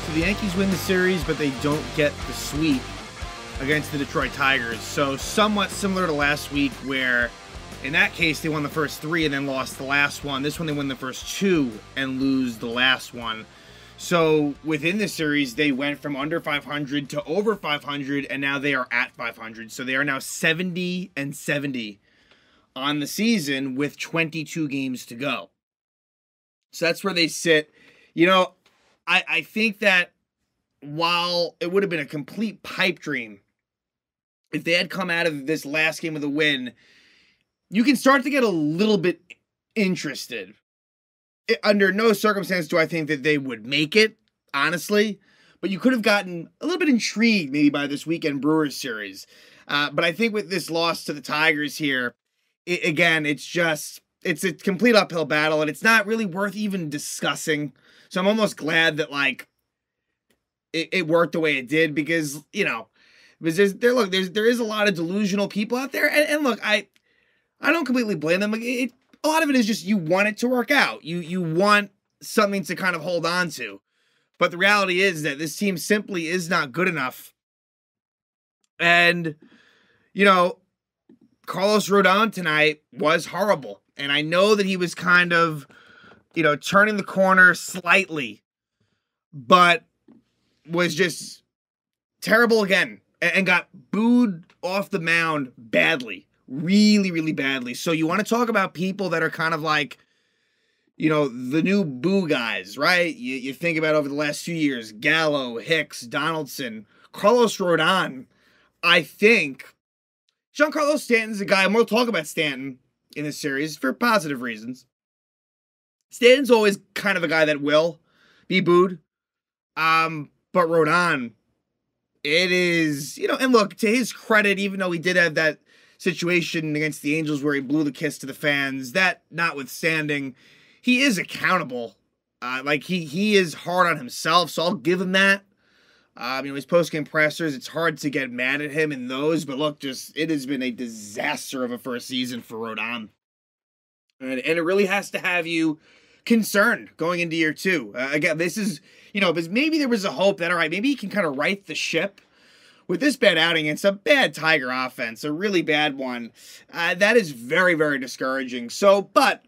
So the Yankees win the series, but they don't get the sweep against the Detroit Tigers. So somewhat similar to last week, where in that case they won the first three and then lost the last one. This one they win the first two and lose the last one. So within the series, they went from under 500 to over 500, and now they are at 500. So they are now 70-70 on the season with 22 games to go. So that's where they sit. You know, I think that while it would have been a complete pipe dream if they had come out of this last game with a win, you can start to get a little bit interested. Under no circumstance do I think that they would make it, honestly. But you could have gotten a little bit intrigued maybe by this weekend Brewers series. But I think with this loss to the Tigers here, it's a complete uphill battle, and it's not really worth even discussing. So I'm almost glad that, like, it worked the way it did, because, you know, because there is a lot of delusional people out there. And look, I don't completely blame them. Like, a lot of it is just you want it to work out. You want something to kind of hold on to. But the reality is that this team simply is not good enough. And, you know, Carlos Rodón tonight was horrible. And I know that he was kind of, you know, turning the corner slightly, but was just terrible again and got booed off the mound badly. Really, really badly. So you want to talk about people that are kind of like, you know, the new boo guys, right? You think about over the last few years, Gallo, Hicks, Donaldson, Carlos Rodón. I think Giancarlo Stanton's a guy, and we'll talk about Stanton in this series for positive reasons. Stanton's always kind of a guy that will be booed. But Rodón, it is, you know, and look, to his credit, even though he did have that situation against the Angels where he blew the kiss to the fans, that notwithstanding, he is accountable. Like he is hard on himself, so I'll give him that. You know, his post-game pressers, it's hard to get mad at him in those, but look, it has been a disaster of a first season for Rodón. And it really has to have you concerned going into year two. Again, this is, you know, because maybe there was a hope that, all right, maybe he can kind of right the ship. With this bad outing against a bad Tiger offense, a really bad one, that is very, very discouraging. So, but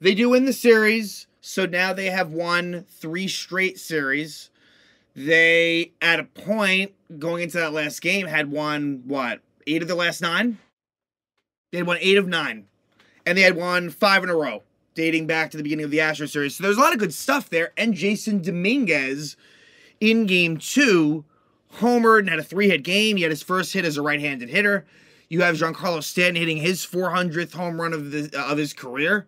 they do win the series, so now they have won 3 straight series. They, at a point, going into that last game, had won, 8 of the last 9? They had won 8 of 9. And they had won 5 in a row, dating back to the beginning of the Astros series. So there's a lot of good stuff there. And Jasson Domínguez, in Game 2, homered and had a 3-hit game. He had his first hit as a right-handed hitter. You have Giancarlo Stanton hitting his 400th home run of his career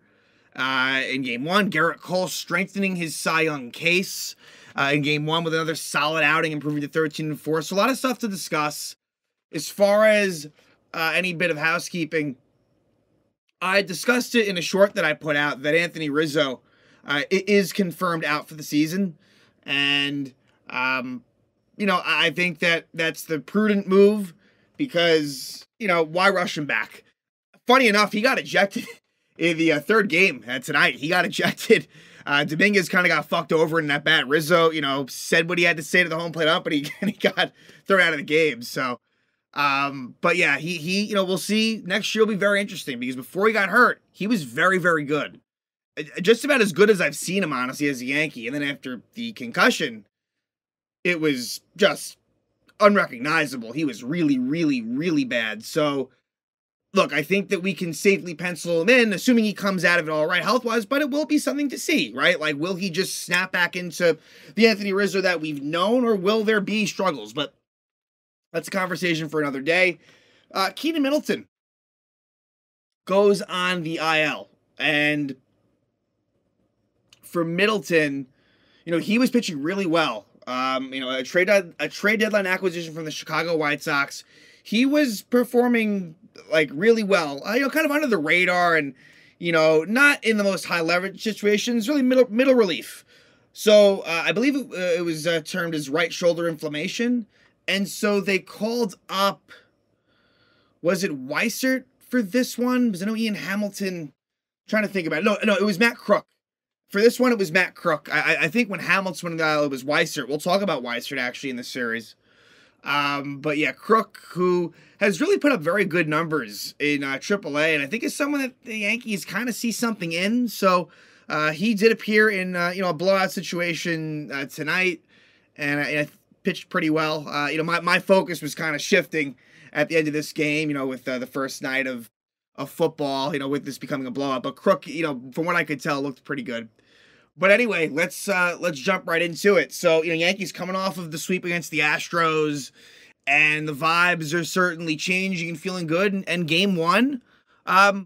in Game 1. Gerrit Cole strengthening his Cy Young case in Game 1 with another solid outing, improving to 13-4. So a lot of stuff to discuss. As far as any bit of housekeeping, I discussed it in a short that I put out that Anthony Rizzo is confirmed out for the season. And you know, I think that that's the prudent move because, you know, why rush him back? Funny enough, he got ejected in the third game tonight. He got ejected. Dominguez kind of got fucked over in that bat. Rizzo, you know, said what he had to say to the home plate ump, and he got thrown out of the game. So, but yeah, he, you know, we'll see. Next year will be very interesting because before he got hurt, he was very, very good. Just about as good as I've seen him, honestly, as a Yankee. And then after the concussion, it was just unrecognizable. He was really, really, really bad. So, look, I think that we can safely pencil him in, assuming he comes out of it all right health-wise, but it will be something to see, right? Like, will he just snap back into the Anthony Rizzo that we've known, or will there be struggles? But that's a conversation for another day. Keenan Middleton goes on the IL, and for Middleton, you know, he was pitching really well. You know, a trade deadline acquisition from the Chicago White Sox. He was performing like really well. You know, kind of under the radar, and you know, not in the most high leverage situations. Really middle relief. So I believe it was termed as right shoulder inflammation, and so they called up. Was it Weissert for this one? Because I know Ian Hamilton. Trying to think about it. No, it was Matt Crook For this one, it was Matt Crook. I think when Hamilton went out, it was Weissert. We'll talk about Weissert actually in the series. But yeah, Crook, who has really put up very good numbers in AAA, and I think is someone that the Yankees kind of see something in. So he did appear in a blowout situation tonight, and I pitched pretty well. My focus was kind of shifting at the end of this game, with the first night of football, with this becoming a blowout. But Crook, from what I could tell, looked pretty good. But anyway, let's jump right into it. So, Yankees coming off of the sweep against the Astros, and the vibes are certainly changing and feeling good. And game one, the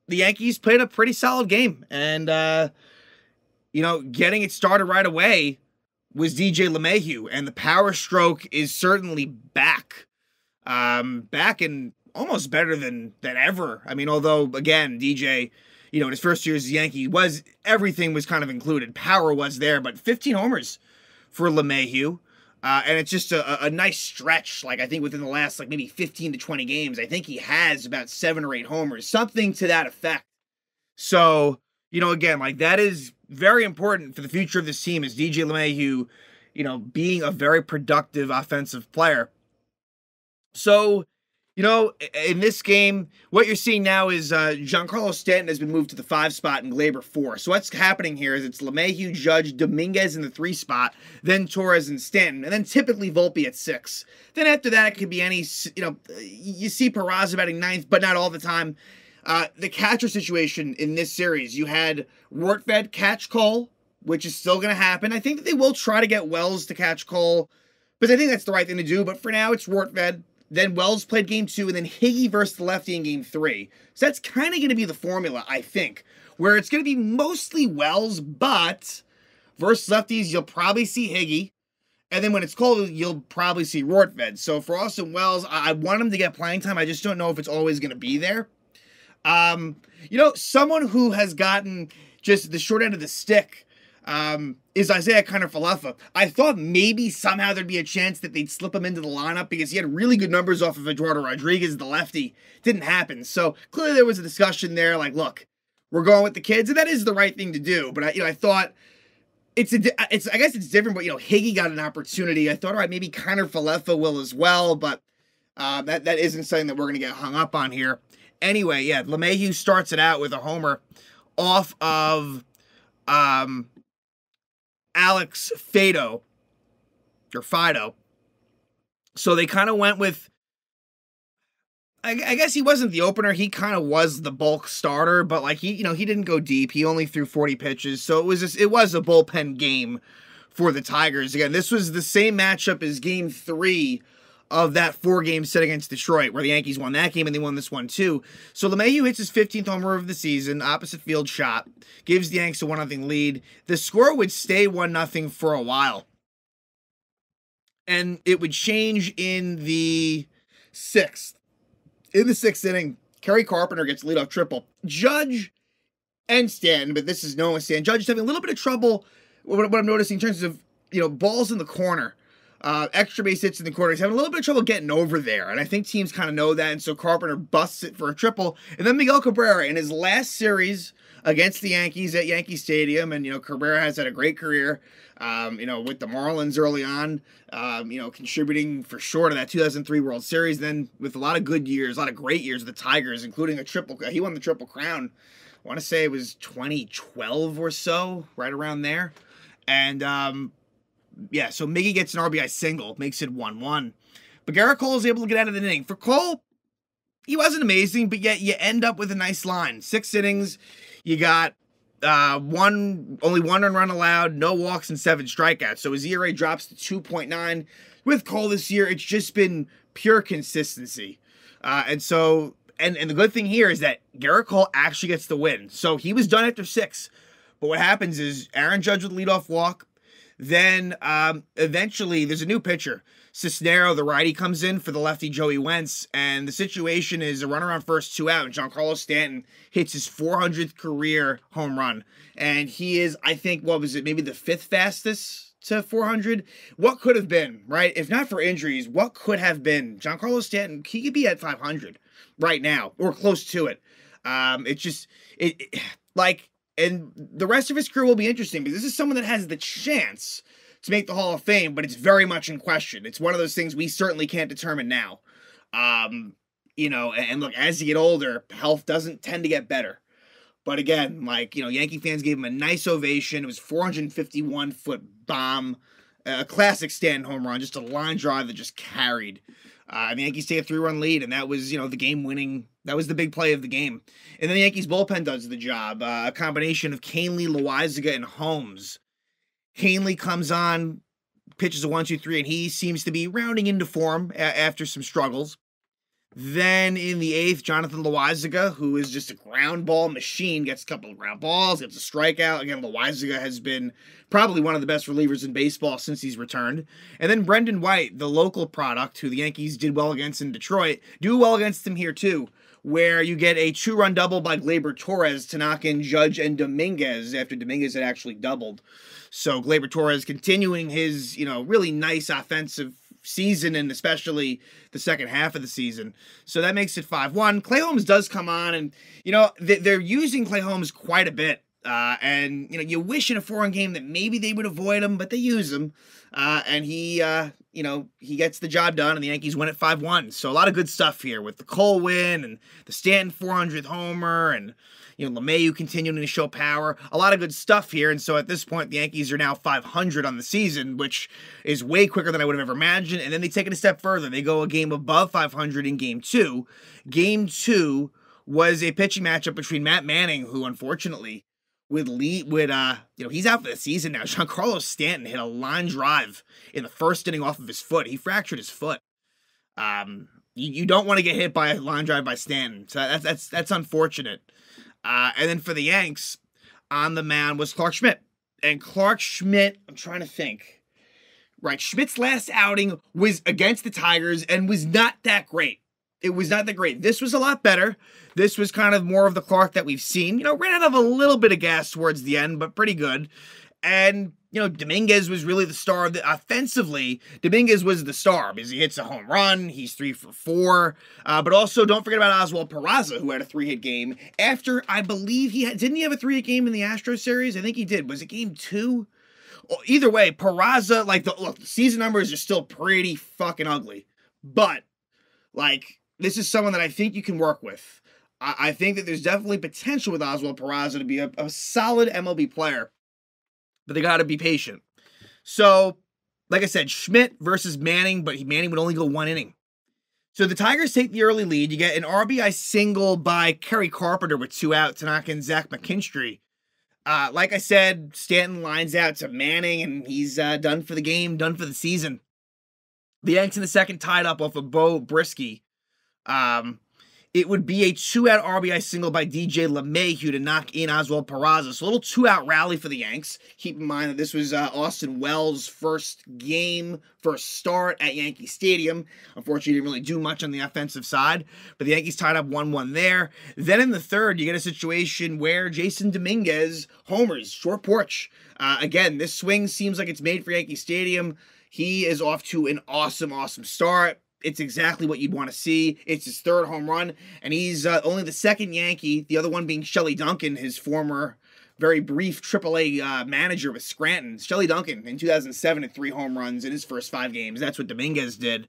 Yankees played a pretty solid game. And, getting it started right away was DJ LeMahieu, and the power stroke is certainly back. Back and almost better than ever. I mean, although, again, DJ... in his first year as a Yankee, everything was kind of included. Power was there, but 15 homers for LeMahieu. And it's just a nice stretch. Like, I think within the last, maybe 15 to 20 games, I think he has about 7 or 8 homers, something to that effect. So, again, that is very important for the future of this team, is DJ LeMahieu, being a very productive offensive player. So, in this game, what you're seeing now is Giancarlo Stanton has been moved to the 5 spot and Gleyber 4. So what's happening here is it's LeMahieu, Judge, Domínguez in the 3 spot, then Torres and Stanton, and then typically Volpe at 6. Then after that, it could be any, you see Peraza batting 9th, but not all the time. The catcher situation in this series, you had Rortvedt catch Cole, which is still going to happen. I think that they will try to get Wells to catch Cole, because I think that's the right thing to do, but for now, it's Rortvedt. Then Wells played game 2, and then Higgy versus the lefty in game 3. So that's kind of going to be the formula, I think, where it's going to be mostly Wells, but versus lefties, you'll probably see Higgy. And then when it's cold, you'll probably see Rortvedt. So for Austin Wells, I want him to get playing time. I just don't know if it's always going to be there. Someone who has gotten just the short end of the stick is Isaiah Kiner-Falefa. I thought maybe somehow there'd be a chance that they'd slip him into the lineup because he had really good numbers off of Eduardo Rodriguez, the lefty. Didn't happen. So clearly there was a discussion there, look, we're going with the kids, and that is the right thing to do. But I thought I guess it's different. But Higgy got an opportunity. I thought, all right, maybe Kiner-Falefa will as well, but that isn't something that we're gonna get hung up on here. Anyway, yeah, LeMahieu starts it out with a homer off of Alex Fido. So they kind of went with, I guess he wasn't the opener. He kind of was the bulk starter, but he didn't go deep. He only threw 40 pitches. So it was a bullpen game for the Tigers. Again, this was the same matchup as game 3 of that 4-game set against Detroit, where the Yankees won that game and they won this one too. So LeMahieu hits his 15th homer of the season, opposite field shot, gives the Yankees a 1-0 lead. The score would stay 1-0 for a while. And it would change in the 6th. In the 6th inning, Kerry Carpenter gets a leadoff triple. Judge and Stanton, but this is no one Stanton. Judge is having a little bit of trouble, what I'm noticing in terms of, balls in the corner. Extra base hits in the corner. He's having a little bit of trouble getting over there, and I think teams kind of know that, and so Carpenter busts it for a triple. And then Miguel Cabrera, in his last series against the Yankees at Yankee Stadium, and, Cabrera has had a great career, with the Marlins early on, contributing for sure to that 2003 World Series, then with a lot of good years, a lot of great years with the Tigers, including he won the Triple Crown, I want to say it was 2012 or so, right around there. And, yeah, so Miggy gets an RBI single, makes it 1-1. But Garrett Cole is able to get out of the inning. For Cole, he wasn't amazing, but yet you end up with a nice line. 6 innings, you got only 1 earned run allowed, no walks, and 7 strikeouts. So his ERA drops to 2.9. With Cole this year, it's just been pure consistency. And the good thing here is that Garrett Cole actually gets the win. So he was done after 6. But what happens is Aaron Judge with leadoff walk. Then, eventually, there's a new pitcher. Cisnero, the righty, comes in for the lefty Joey Wentz, and the situation is a runner on first, 2 out, and Giancarlo Stanton hits his 400th career home run. And he is, I think, maybe the 5th fastest to 400? What could have been, right? If not for injuries, what could have been? Giancarlo Stanton, he could be at 500 right now, or close to it. And the rest of his career will be interesting because this is someone that has the chance to make the Hall of Fame, but it's very much in question. It's one of those things we certainly can't determine now. And look, as you get older, health doesn't tend to get better. But again, Yankee fans gave him a nice ovation. It was 451-foot bomb, a classic Stanton home run, just a line drive that just carried. And the Yankees take a 3-run lead, and that was, the game-winning, that was the big play of the game. And then the Yankees bullpen does the job. A combination of Kahnle, Loaisiga, and Holmes. Kahnle comes on, pitches a 1-2-3, and he seems to be rounding into form after some struggles. Then in the 8th, Jonathan Loaisiga, who is just a ground ball machine, gets a couple of ground balls, gets a strikeout. Again, Loaisiga has been probably one of the best relievers in baseball since he's returned. And then Brendan White, the local product, who the Yankees did well against in Detroit, do well against him here too, where you get a 2-run double by Gleyber Torres to knock in Judge and Domínguez after Domínguez had actually doubled. So Gleyber Torres continuing his, really nice offensive season, and especially the second half of the season. So that makes it 5-1. Clay Holmes does come on, and, they're using Clay Holmes quite a bit. And you wish in a foreign game that maybe they would avoid him, but they use him. And he gets the job done, and the Yankees win at 5-1. So a lot of good stuff here with the Cole win and the Stanton 400th homer and, LeMahieu continuing to show power. A lot of good stuff here. And so at this point, the Yankees are now 500 on the season, which is way quicker than I would have ever imagined. And then they take it a step further. They go a game above 500 in Game 2. Game 2 was a pitching matchup between Matt Manning, who unfortunately he's out for the season now. Giancarlo Stanton hit a line drive in the first inning off of his foot. He fractured his foot. You don't want to get hit by a line drive by Stanton. So that's unfortunate. And then for the Yanks, on the mound was Clarke Schmidt. And Clarke Schmidt, I'm trying to think. Right, Schmidt's last outing was against the Tigers and was not that great. It was not that great. This was a lot better. This was kind of more of the Clarke that we've seen. Ran out of a little bit of gas towards the end, but pretty good. And, Domínguez was really the star of offensively. Domínguez was the star because he hits a home run. He's 3 for 4. But also don't forget about Oswald Peraza, who had a 3-hit game after, I believe didn't he have a 3-hit game in the Astros series? I think he did. Was it Game 2? Either way, Peraza, the season numbers are still pretty fucking ugly. But, this is someone that I think you can work with. I think that there's definitely potential with Oswald Peraza to be a solid MLB player. But they got to be patient. So, like I said, Schmidt versus Manning, but Manning would only go 1 inning. So the Tigers take the early lead. You get an RBI single by Kerry Carpenter with 2 out to knock in Zach McKinstry. Like I said, Stanton lines out to Manning, and he's done for the game, done for the season. The Yanks in the second tied up off of Bo Brisky. It would be a 2-out RBI single by DJ LeMahieu to knock in Oswald Peraza. So a little 2-out rally for the Yanks. Keep in mind that this was Austin Wells' first start at Yankee Stadium. Unfortunately, he didn't really do much on the offensive side, but the Yankees tied up 1-1 there. Then in the third, you get a situation where Jasson Domínguez homers, short porch. Again, this swing seems like it's made for Yankee Stadium. He is off to an awesome, awesome start. It's exactly what you'd want to see. It's his 3rd home run, and he's only the 2nd Yankee, the other one being Shelley Duncan, his former, very brief AAA manager with Scranton. Shelley Duncan in 2007 had 3 home runs in his first 5 games. That's what Domínguez did.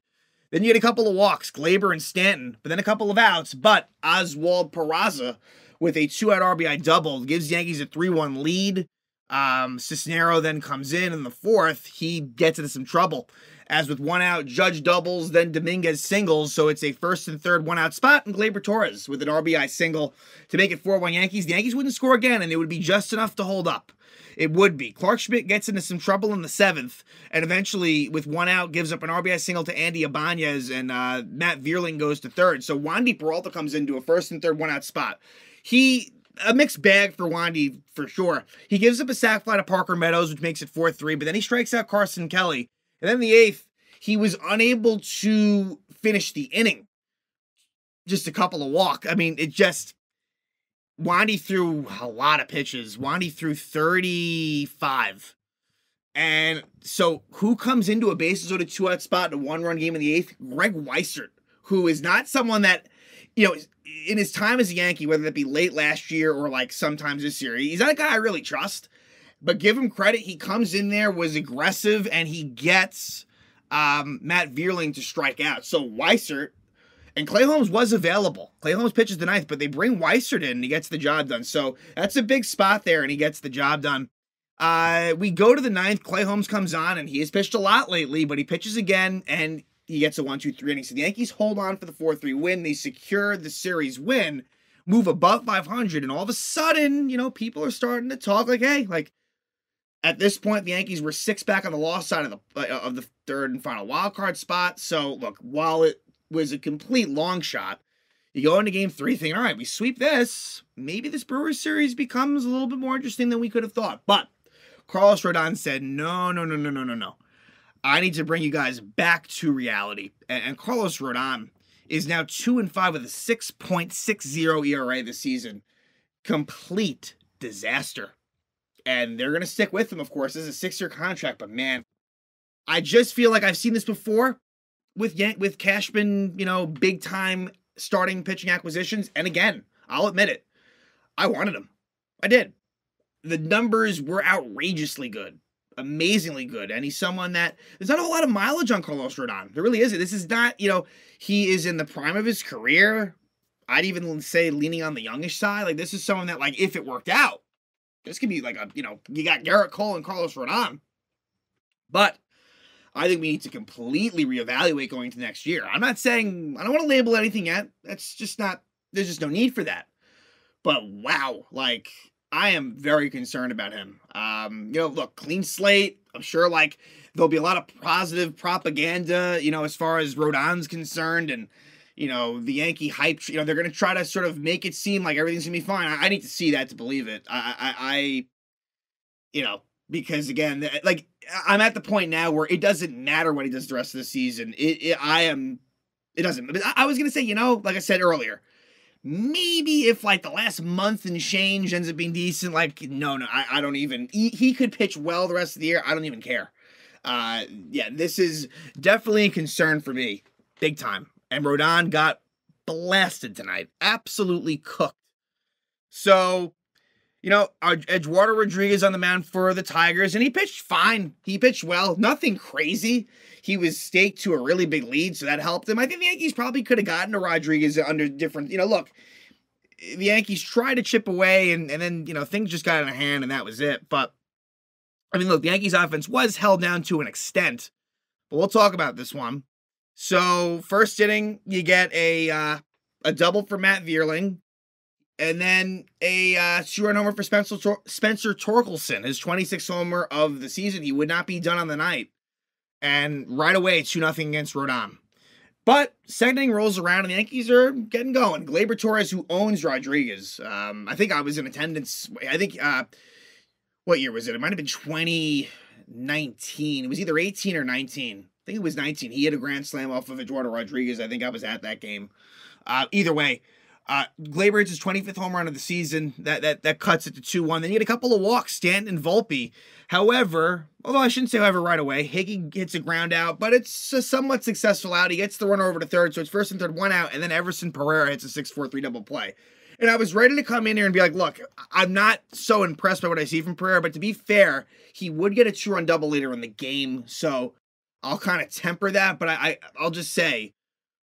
Then you get a couple of walks, Gleyber and Stanton, but then a couple of outs. But Oswald Peraza with a 2-out RBI double gives the Yankees a 3-1 lead. Cisnero then comes in the 4th. He gets into some trouble. As with 1 out, Judge doubles, then Domínguez singles, so it's a 1st and 3rd 1-out spot, and Gleyber Torres with an RBI single to make it 4-1 Yankees. The Yankees wouldn't score again, and it would be just enough to hold up. It would be. Clarke Schmidt gets into some trouble in the 7th, and eventually, with 1 out, gives up an RBI single to Andy Ibanez, and Matt Vierling goes to 3rd. So Wandy Peralta comes into a 1st and 3rd 1-out spot. A mixed bag for Wandy, for sure. He gives up a sac fly to Parker Meadows, which makes it 4-3, but then he strikes out Carson Kelly. And then in the 8th, he was unable to finish the inning. Just a couple of walks. I mean, Wandy threw a lot of pitches. Wandy threw 35. And so who comes into a bases loaded 2-out spot in a 1-run game in the 8th? Greg Weissert, who is not someone that in his time as a Yankee, whether that be late last year or like sometimes this year, he's not a guy I really trust. But give him credit, he comes in there, was aggressive, and he gets Matt Vierling to strike out. So Weissert, and Clay Holmes was available. Clay Holmes pitches the ninth, but they bring Weissert in, and he gets the job done. So that's a big spot there, and he gets the job done. We go to the ninth. Clay Holmes comes on, and he has pitched a lot lately, but he pitches again, and he gets a 1-2-3 inning. So the Yankees hold on for the 4-3 win. They secure the series win, move above 500, and all of a sudden, people are starting to talk like, hey, like, at this point, the Yankees were 6 back on the loss side of the third and final wild card spot. So, look, while it was a complete long shot, you go into game 3 thinking, all right, we sweep this. Maybe this Brewers series becomes a little bit more interesting than we could have thought. But Carlos Rodón said, no. I need to bring you guys back to reality. And Carlos Rodón is now 2-5 with a 6.60 ERA this season. Complete disaster. And they're going to stick with him, of course. This is a 6-year contract, but man, I just feel like I've seen this before with Cashman, big time starting pitching acquisitions. And again, I'll admit it, I wanted him. I did. The numbers were outrageously good, amazingly good. And he's someone that there's not a whole lot of mileage on Carlos Rodón. There really isn't. This is not, he is in the prime of his career. I'd even say leaning on the youngish side. Like, this is someone that, like, if it worked out, this could be like you got Garrett Cole and Carlos Rodón. But I think we need to completely reevaluate going to next year. I'm not saying, I don't want to label anything yet. That's just not, there's just no need for that. But wow, like, I am very concerned about him. Look, clean slate. I'm sure, like, there'll be a lot of positive propaganda, as far as Rodon's concerned, and the Yankee hype, they're going to try to sort of make it seem like everything's going to be fine. I need to see that to believe it. Because again, like, I'm at the point now where it doesn't matter what he does the rest of the season. It doesn't. I was going to say, like I said earlier, maybe if like the last month and change ends up being decent, like, no, I don't even, he could pitch well the rest of the year. I don't even care. This is definitely a concern for me. Big time. And Rodón got blasted tonight. Absolutely cooked. So, Eduardo Rodriguez on the mound for the Tigers, and he pitched fine. He pitched well. Nothing crazy. He was staked to a really big lead, so that helped him. I think the Yankees probably could have gotten to Rodriguez under different, look, the Yankees tried to chip away, and then, things just got out of hand, and that was it. But, look, the Yankees offense was held down to an extent, but we'll talk about this one. So, first inning, you get a double for Matt Vierling, and then a 2-run homer for Spencer Torkelson, his 26th homer of the season. He would not be done on the night. And right away, 2-0 against Rodón. But second inning rolls around, and the Yankees are getting going. Gleyber Torres, who owns Rodriguez, I think I was in attendance. I think, what year was it? It might have been 2019. It was either 18 or 19. I think it was 19. He hit a grand slam off of Eduardo Rodriguez. I think I was at that game. Either way, Gleyber hits his 25th home run of the season. That cuts it to 2-1. Then you get a couple of walks, Stanton and Volpe. However, although I shouldn't say however right away, Higgy hits a ground out, but it's a somewhat successful out. He gets the runner over to third, so it's first and third, 1 out, and then Everson Pereira hits a 6-4-3 double play. And I was ready to come in here and be like, look, I'm not so impressed by what I see from Pereira, but to be fair, he would get a 2-run double later in the game, so I'll kind of temper that, but I'll just say,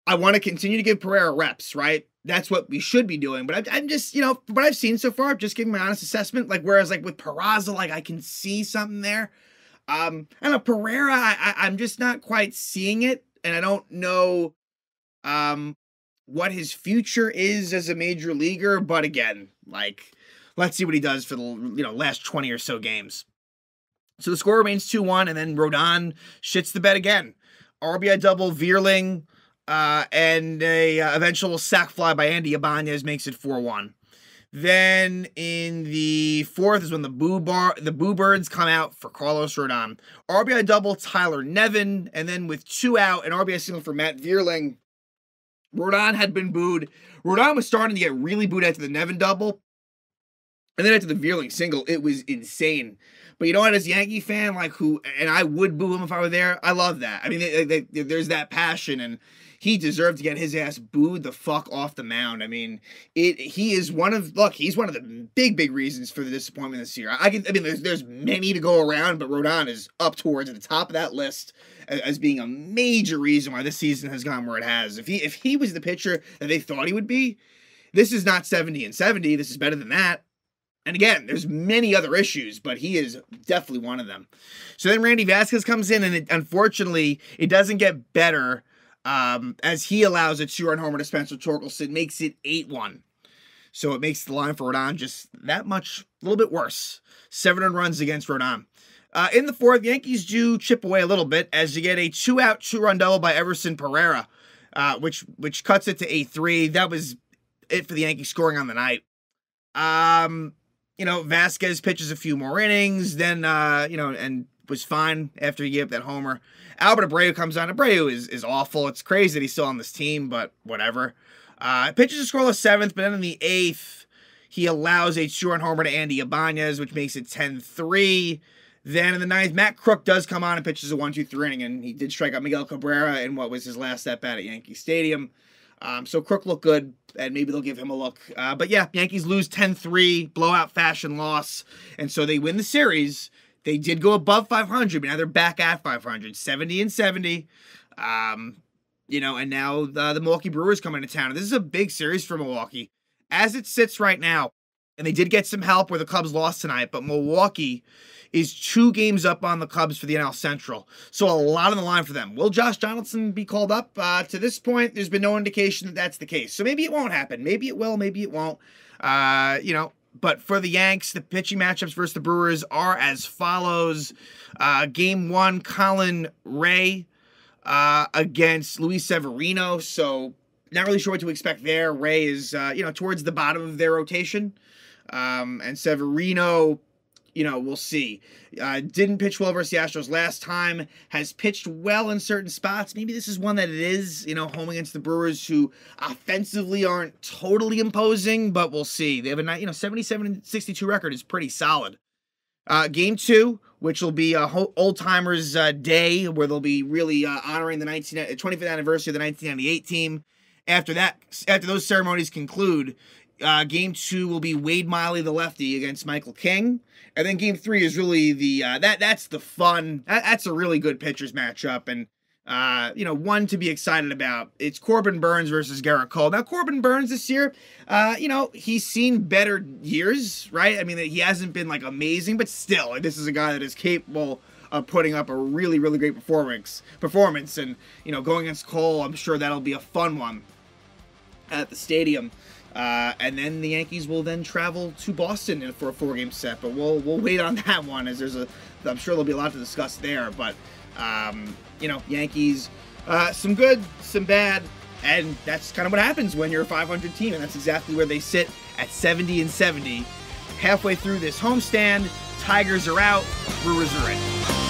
I want to continue to give Pereira reps, right? That's what we should be doing. But I'm just, what I've seen so far, I'm just giving my honest assessment. Like, whereas like with Peraza, like I can see something there. I don't know, Pereira, I'm just not quite seeing it. And I don't know what his future is as a major leaguer. But again, like, let's see what he does for the, last 20 or so games. So the score remains 2-1, and then Rodón shits the bed again. RBI double, Vierling, and a eventual sac fly by Andy Ibanez makes it 4-1. Then in the fourth is when the Boo Birds come out for Carlos Rodón. RBI double, Tyler Nevin, and then with 2 out, an RBI single for Matt Vierling. Rodón had been booed. Rodón was starting to get really booed after the Nevin double. And then after the Veerling single, it was insane. But you know what, as a Yankee fan, like and I would boo him if I were there, I love that. I mean, there's that passion, and he deserved to get his ass booed the fuck off the mound. I mean, he's one of the big reasons for the disappointment this year. There's many to go around, but Rodón is up towards the top of that list as being a major reason why this season has gone where it has. If he was the pitcher that they thought he would be, this is not 70-70. This is better than that. And again, there's many other issues, but he is definitely one of them. So then Randy Vasquez comes in, and unfortunately, it doesn't get better as he allows a 2-run homer to Spencer Torkelson, makes it 8-1. So it makes the line for Rodón just that much, a little bit worse. 7 runs against Rodón. In the fourth, Yankees do chip away a little bit as you get a 2-out, 2-run double by Everson Pereira, which cuts it to 8-3. That was it for the Yankees scoring on the night. Vasquez pitches a few more innings, then, and was fine after he gave up that homer. Albert Abreu comes on. Abreu is awful. It's crazy that he's still on this team, but whatever. Pitches a scoreless 7th, but then in the 8th, he allows a 2-run homer to Andy Ibanez, which makes it 10-3. Then in the 9th, Matt Crook does come on and pitches a 1-2-3 inning, and he did strike out Miguel Cabrera in what was his last at-bat at Yankee Stadium. So Crook looked good, and maybe they'll give him a look. But yeah, Yankees lose 10-3, blowout fashion loss, and so they win the series. They did go above 500, but now they're back at 500, 70-70. And now the Milwaukee Brewers come into town. And this is a big series for Milwaukee. As it sits right now, and they did get some help where the Cubs lost tonight, but Milwaukee is 2 games up on the Cubs for the NL Central. So a lot on the line for them. Will Josh Donaldson be called up? To this point, there's been no indication that that's the case. So maybe it won't happen. Maybe it will, maybe it won't. But for the Yanks, the pitching matchups versus the Brewers are as follows. Game 1, Colin Ray against Luis Severino. So not really sure what to expect there. Ray is, towards the bottom of their rotation. And Severino, we'll see. Didn't pitch well versus the Astros last time. Has pitched well in certain spots. Maybe this is one that it is, home against the Brewers, who offensively aren't totally imposing, but we'll see. They have a 77-62 record is pretty solid. Game 2, which will be Old Timers Day, where they'll be really honoring the 25th anniversary of the 1998 team. After those ceremonies conclude, Game 2 will be Wade Miley, the lefty, against Michael King. And then Game 3 is really that's the fun. That's a really good pitchers matchup. And, one to be excited about. It's Corbin Burns versus Garrett Cole. Now, Corbin Burns this year, he's seen better years, right? I mean, he hasn't been, amazing, but still, this is a guy that is capable of putting up a really, really great performance. And, going against Cole, I'm sure that'll be a fun one at the stadium. And then the Yankees will then travel to Boston for a 4-game set, but we'll wait on that one, as I'm sure there'll be a lot to discuss there. But Yankees, some good, some bad, and that's kind of what happens when you're a 500 team, and that's exactly where they sit at 70-70. Halfway through this homestand, Tigers are out, Brewers are in.